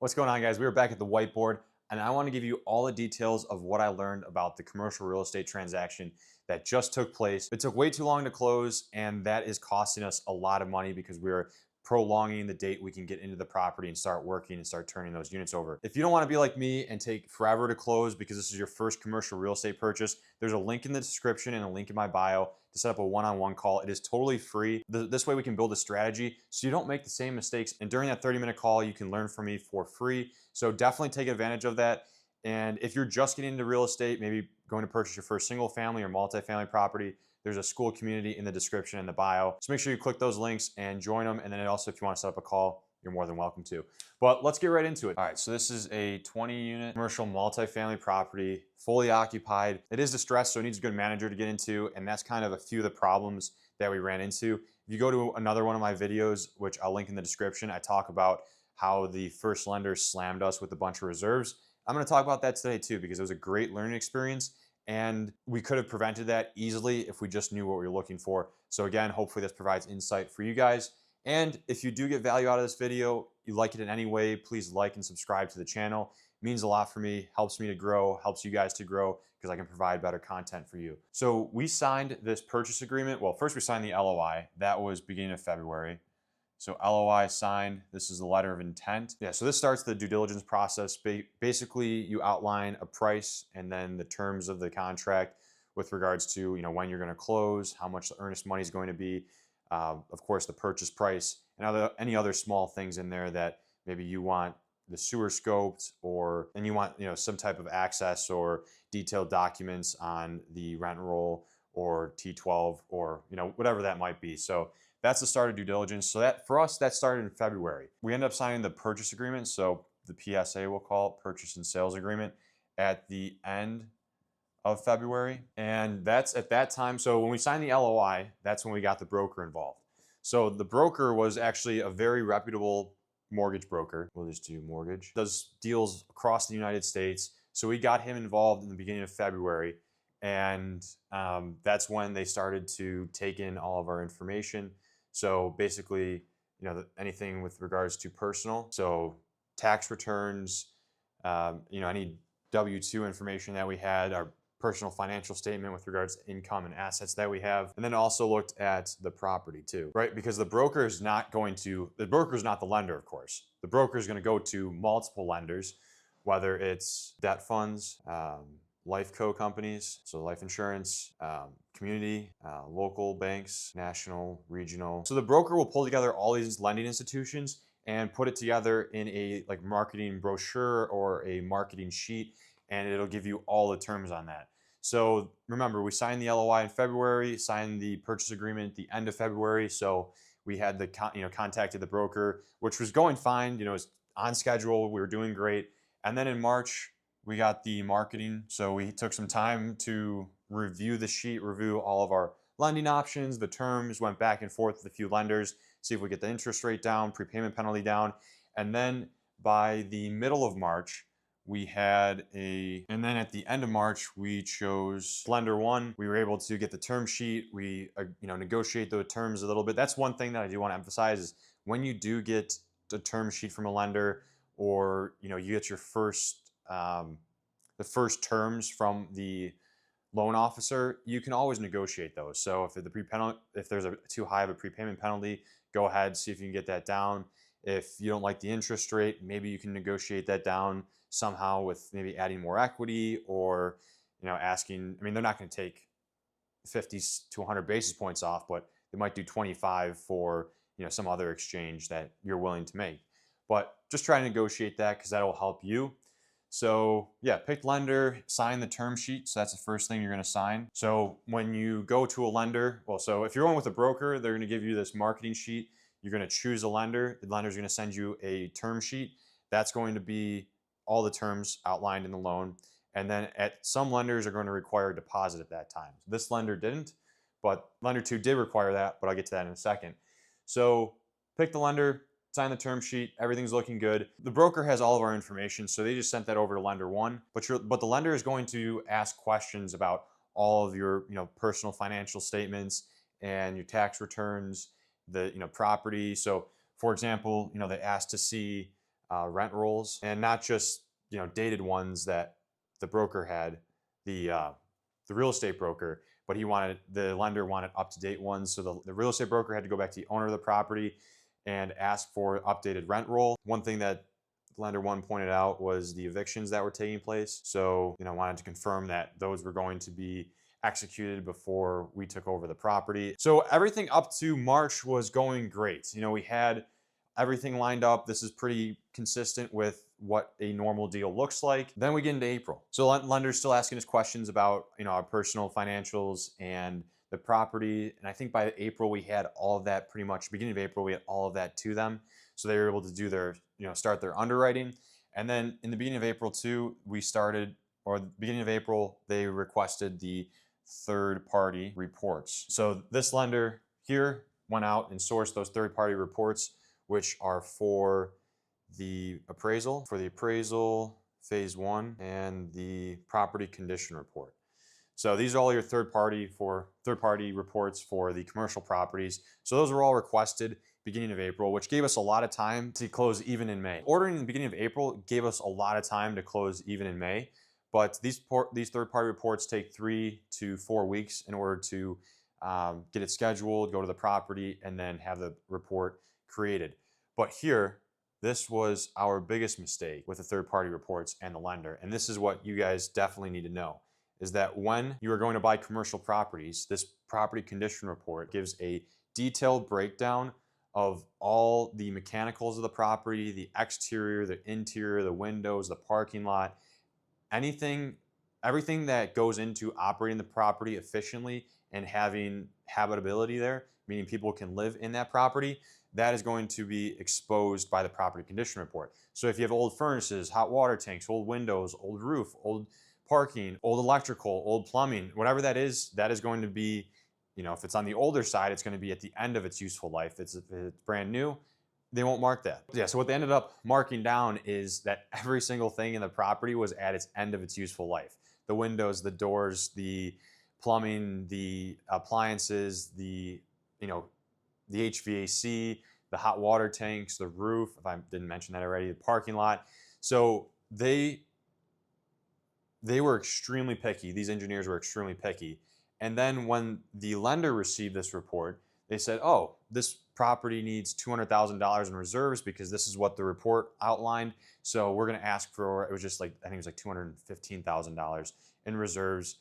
What's going on, guys? We are back at the whiteboard, and I want to give you all the details of what I learned about the commercial real estate transaction that just took place. It took way too long to close, and that is costing us a lot of money because we're prolonging the date we can get into the property and start working and start turning those units over. If you don't want to be like me and take forever to close because this is your first commercial real estate purchase, there's a link in the description and a link in my bio to set up a one-on-one call. It is totally free. This way we can build a strategy so you don't make the same mistakes. And during that 30-minute call, you can learn from me for free. So definitely take advantage of that. And if you're just getting into real estate, maybe going to purchase your first single family or multifamily property, there's a school community in the description and the bio. So make sure you click those links and join them. And then also, if you want to set up a call, you're more than welcome to. But let's get right into it. All right, so this is a 20-unit commercial multifamily property, fully occupied. It is distressed, so it needs a good manager to get into, and that's kind of a few of the problems that we ran into. If you go to another one of my videos, which I'll link in the description, I talk about how the first lender slammed us with a bunch of reserves. I'm going to talk about that today too, because it was a great learning experience. And we could have prevented that easily if we just knew what we were looking for. So again, hopefully this provides insight for you guys. And if you do get value out of this video, you like it in any way, please like and subscribe to the channel. It means a lot for me, helps me to grow, helps you guys to grow because I can provide better content for you. So we signed this purchase agreement. Well, first we signed the LOI. That was beginning of February. So LOI signed, this is the letter of intent. Yeah, so this starts the due diligence process. Basically, you outline a price and then the terms of the contract with regards to when you're going to close, how much the earnest money is going to be, of course, the purchase price, and any other small things in there that maybe you want the sewer scoped, and you want some type of access or detailed documents on the rent roll or T12 or whatever that might be. So that's the start of due diligence. So that for us, that started in February. We ended up signing the purchase agreement, so the PSA we'll call it, purchase and sales agreement, at the end of February. And that's at that time. So when we signed the LOI, that's when we got the broker involved. So the broker was actually a very reputable mortgage broker. We'll just do mortgage. Does deals across the United States. So we got him involved in the beginning of February. And that's when they started to take in all of our information. So basically, anything with regards to personal, so tax returns, any W-2 information that we had, our personal financial statement with regards to income and assets that we have, and then also looked at the property too, right? Because the broker is not the lender, of course. The broker is going to go to multiple lenders, whether it's debt funds, life co companies, so life insurance, community, local banks, national, regional. So the broker will pull together all these lending institutions and put it together in a marketing brochure or a marketing sheet, and it'll give you all the terms on that. So remember, we signed the LOI in February, signed the purchase agreement at the end of February. So we had contacted the broker, which was going fine. It was on schedule. We were doing great. And then in March, we got the marketing. So we took some time to review the sheet, review all of our lending options, the terms, went back and forth with a few lenders, see if we get the interest rate down, prepayment penalty down. And then by the middle of March, and then at the end of March, we chose lender one. We were able to get the term sheet. We, negotiate the terms a little bit. That's one thing that I do want to emphasize is when you do get the term sheet from a lender, or, you get your the first terms from the loan officer, you can always negotiate those. So if there's too high of a prepayment penalty, go ahead, see if you can get that down. If you don't like the interest rate, maybe you can negotiate that down somehow with maybe adding more equity or, asking. I mean, they're not going to take 50 to 100 basis points off, but they might do 25 for, some other exchange that you're willing to make. But just try to negotiate that because that will help you. So yeah, pick lender, sign the term sheet. So that's the first thing you're going to sign. So when you go to a lender, so if you're going with a broker, they're going to give you this marketing sheet. You're going to choose a lender. The lender is going to send you a term sheet. That's going to be all the terms outlined in the loan. And then some lenders are going to require a deposit at that time. This lender didn't, but lender two did require that, but I'll get to that in a second. So pick the lender, sign the term sheet, everything's looking good. The broker has all of our information, so they just sent that over to lender one. But the lender is going to ask questions about all of your personal financial statements and your tax returns, the property. So for example, they asked to see rent rolls, and not just dated ones that the broker had, the real estate broker, but the lender wanted up-to-date ones. So the real estate broker had to go back to the owner of the property and ask for updated rent roll. One thing that lender one pointed out was the evictions that were taking place. So, wanted to confirm that those were going to be executed before we took over the property. So everything up to March was going great. We had everything lined up. This is pretty consistent with what a normal deal looks like. Then we get into April. So lender's still asking us questions about, our personal financials and the property. And I think by April, we had all of that pretty much, beginning of April, we had all of that to them. So they were able to do their, start their underwriting. And then in the beginning of April too, the beginning of April, they requested the third-party reports. So this lender here went out and sourced those third-party reports, which are for the appraisal, phase 1, and the property condition report. So these are all your third-party reports for the commercial properties. So those were all requested beginning of April, which gave us a lot of time to close even in May. Ordering in the beginning of April gave us a lot of time to close even in May, but these third-party reports take 3 to 4 weeks in order to get it scheduled, go to the property, and then have the report created. But here, this was our biggest mistake with the third-party reports and the lender. And this is what you guys definitely need to know, is that when you are going to buy commercial properties, this property condition report gives a detailed breakdown of all the mechanicals of the property, the exterior, the interior, the windows, the parking lot, everything that goes into operating the property efficiently and having habitability there, meaning people can live in that property. That is going to be exposed by the property condition report. So if you have old furnaces, hot water tanks, old windows, old roof, old parking, old electrical, old plumbing, whatever that is going to be, if it's on the older side, it's going to be at the end of its useful life. If it's brand new, they won't mark that. Yeah, so what they ended up marking down is that every single thing in the property was at its end of its useful life. The windows, the doors, the plumbing, the appliances, the HVAC, the hot water tanks, the roof, if I didn't mention that already, the parking lot. So they were extremely picky. These engineers were extremely picky. And then when the lender received this report, they said, oh, this property needs $200,000 in reserves because this is what the report outlined. So we're going to ask for, I think it was like $215,000 in reserves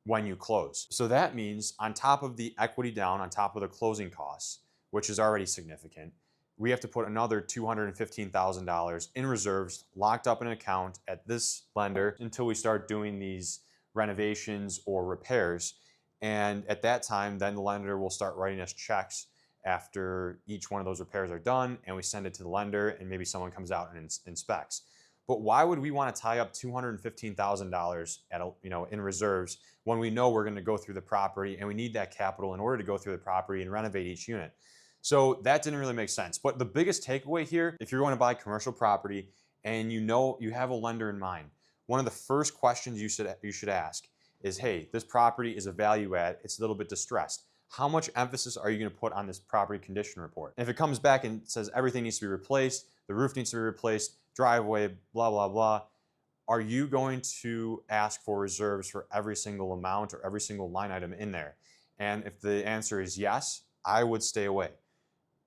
when you close. So that means on top of the equity down, on top of the closing costs, which is already significant, we have to put another $215,000 in reserves locked up in an account at this lender until we start doing these renovations or repairs. And at that time, then the lender will start writing us checks after each one of those repairs are done, and we send it to the lender, and maybe someone comes out and inspects. But why would we want to tie up $215,000 in reserves when we know we're going to go through the property and we need that capital in order to go through the property and renovate each unit? So that didn't really make sense. But the biggest takeaway here, if you're going to buy commercial property and you have a lender in mind, one of the first questions you should ask is, hey, this property is a value add. It's a little bit distressed. How much emphasis are you going to put on this property condition report? And if it comes back and says everything needs to be replaced, the roof needs to be replaced, driveway, blah, blah, blah, are you going to ask for reserves for every single amount or every single line item in there? And if the answer is yes, I would stay away.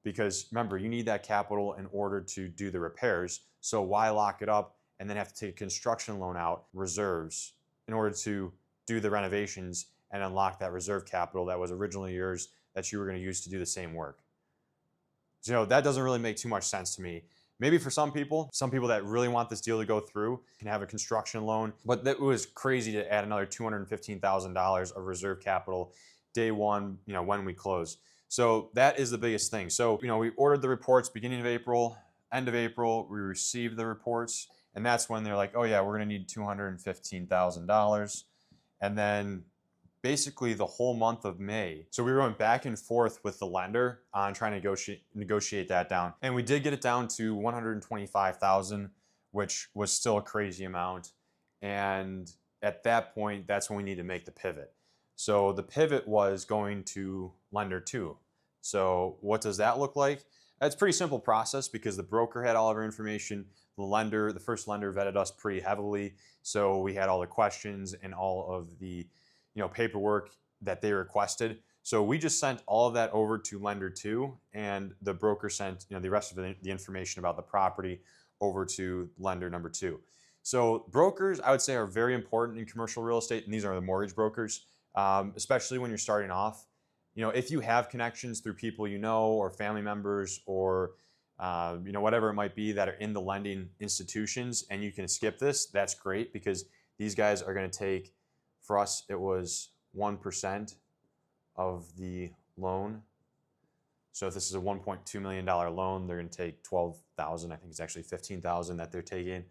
Because remember, you need that capital in order to do the repairs. So why lock it up and then have to take a construction loan out, reserves, in order to do the renovations and unlock that reserve capital that was originally yours that you were going to use to do the same work? So that doesn't really make too much sense to me. Maybe for some people that really want this deal to go through can have a construction loan, but that was crazy to add another $215,000 of reserve capital day one, when we close. So that is the biggest thing. So, we ordered the reports beginning of April, end of April, we received the reports, and that's when they're like, oh yeah, we're going to need $215,000. And then basically the whole month of May. So we went back and forth with the lender on trying to negotiate that down. And we did get it down to $125,000, which was still a crazy amount. And at that point, that's when we need to make the pivot. So the pivot was going to lender 2. So what does that look like? That's a pretty simple process because the broker had all of our information. The first lender vetted us pretty heavily. So we had all the questions and all of the, paperwork that they requested. So we just sent all of that over to lender two, and the broker sent, the rest of the information about the property over to lender number two. So brokers, I would say, are very important in commercial real estate, and these are the mortgage brokers, especially when you're starting off. If you have connections through people or family members or whatever it might be that are in the lending institutions, and you can skip this, that's great, because these guys are going to take, for us, it was 1% of the loan. So if this is a $1.2 million loan, they're going to take $12,000. I think it's actually $15,000 that they're taking.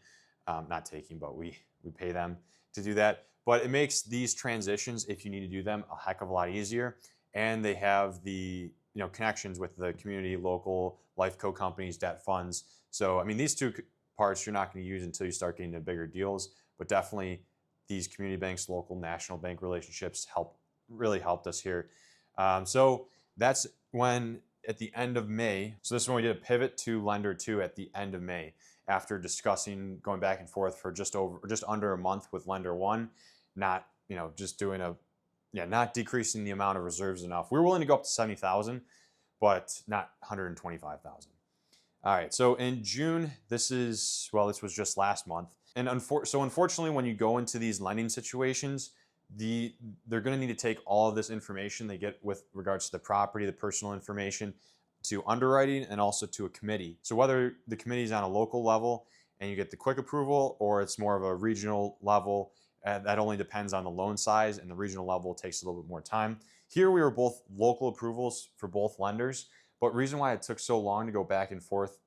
Not taking, but we pay them to do that. But it makes these transitions, if you need to do them, a heck of a lot easier. And they have the connections with the community, local life co companies, debt funds. So I mean, these two parts you're not going to use until you start getting to bigger deals. But definitely, these community banks, local, national bank relationships really helped us here. So that's when at the end of May. So this is when we did a pivot to lender two at the end of May, after discussing going back and forth for just under a month with lender one, not just doing not decreasing the amount of reserves enough. We were willing to go up to 70,000, but not 125,000. All right, so in June, this was just last month. And unfortunately, when you go into these lending situations, they're going to need to take all of this information they get with regards to the property, the personal information, to underwriting, and also to a committee. So whether the committee is on a local level and you get the quick approval, or it's more of a regional level, that only depends on the loan size, and the regional level takes a little bit more time. Here we were both local approvals for both lenders, but reason why it took so long to go back and forth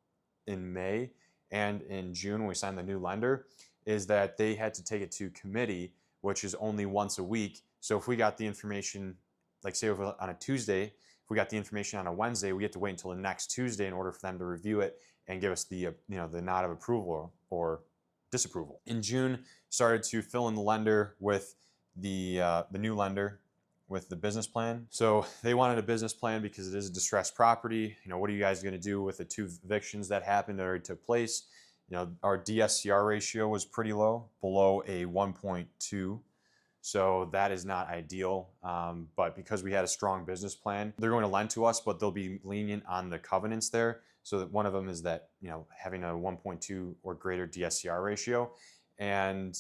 in May and in June when we signed the new lender is that they had to take it to committee, which is only once a week. So if we got the information, like say on a Tuesday, if we got the information on a Wednesday, we have to wait until the next Tuesday in order for them to review it and give us the the nod of approval or disapproval. In June, started to fill in the lender with the new lender with the business plan. So they wanted a business plan because it is a distressed property. What are you guys going to do with the 2 evictions that happened that already took place? Our DSCR ratio was pretty low, below a 1.2. So that is not ideal. But because we had a strong business plan, they're going to lend to us, but they'll be lenient on the covenants there. So that one of them is that, having a 1.2 or greater DSCR ratio. And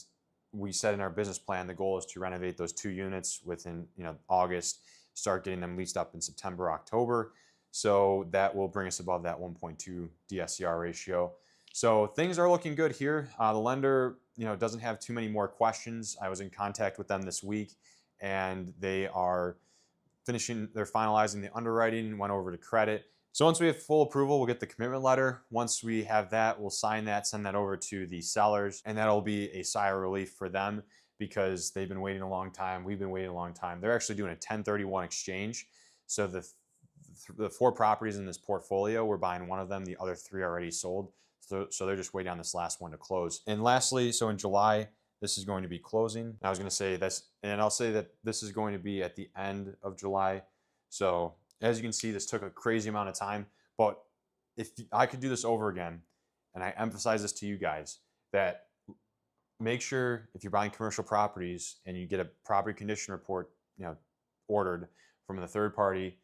we said in our business plan, the goal is to renovate those 2 units within, August, start getting them leased up in September, October. So that will bring us above that 1.2 DSCR ratio. So things are looking good here. The lender, doesn't have too many more questions. I was in contact with them this week, and they're finalizing the underwriting, went over to credit. So once we have full approval, we'll get the commitment letter. Once we have that, we'll sign that, send that over to the sellers, and that'll be a sigh of relief for them because they've been waiting a long time. We've been waiting a long time. They're actually doing a 1031 exchange. So the 4 properties in this portfolio, we're buying one of them. The other 3 are already sold. So they're just waiting on this last one to close. And lastly, so in July, this is going to be closing. I was going to say this, and I'll say that this is going to be at the end of July. So as you can see, this took a crazy amount of time, but if I could do this over again, and I emphasize this to you guys, that make sure if you're buying commercial properties and you get a property condition report, ordered from the third party,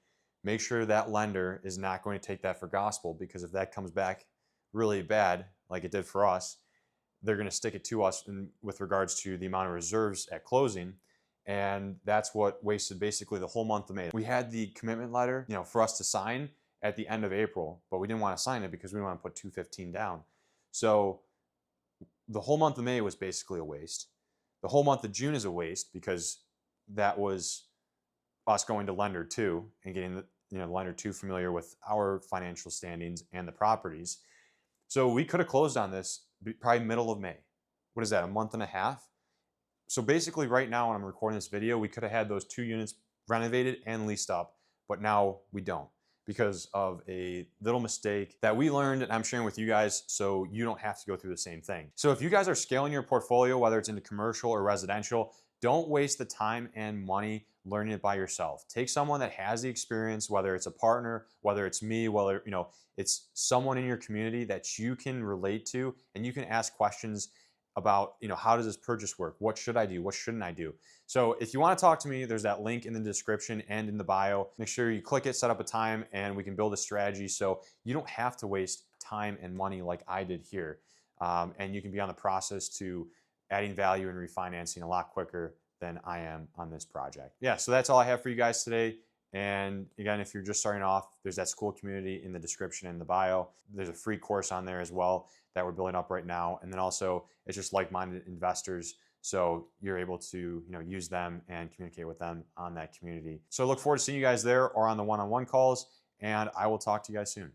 make sure that lender is not going to take that for gospel, because if that comes back really bad, like it did for us, they're going to stick it to us with regards to the amount of reserves at closing. And that's what wasted basically the whole month of May. We had the commitment letter, for us to sign at the end of April, but we didn't want to sign it because we didn't want to put 215 down. So the whole month of May was basically a waste. The whole month of June is a waste because that was us going to lender two and getting the lender two familiar with our financial standings and the properties. So we could have closed on this probably middle of May. What is that, a month and a half? So basically right now when I'm recording this video, we could have had those 2 units renovated and leased up, but now we don't because of a little mistake that we learned and I'm sharing with you guys so you don't have to go through the same thing. So if you guys are scaling your portfolio, whether it's into commercial or residential, Don't waste the time and money learning it by yourself. Take someone that has the experience, whether it's a partner, whether it's me, whether it's someone in your community that you can relate to, and you can ask questions about, how does this purchase work? What should I do? What shouldn't I do? So if you want to talk to me, there's that link in the description and in the bio. Make sure you click it, set up a time, and we can build a strategy so you don't have to waste time and money like I did here. And you can be on the process to adding value and refinancing a lot quicker than I am on this project. Yeah, so that's all I have for you guys today. And again, if you're just starting off, there's that school community in the description and the bio. There's a free course on there as well that we're building up right now. And then also it's just like-minded investors. So you're able to use them and communicate with them on that community. So I look forward to seeing you guys there or on the one-on-one calls. And I will talk to you guys soon.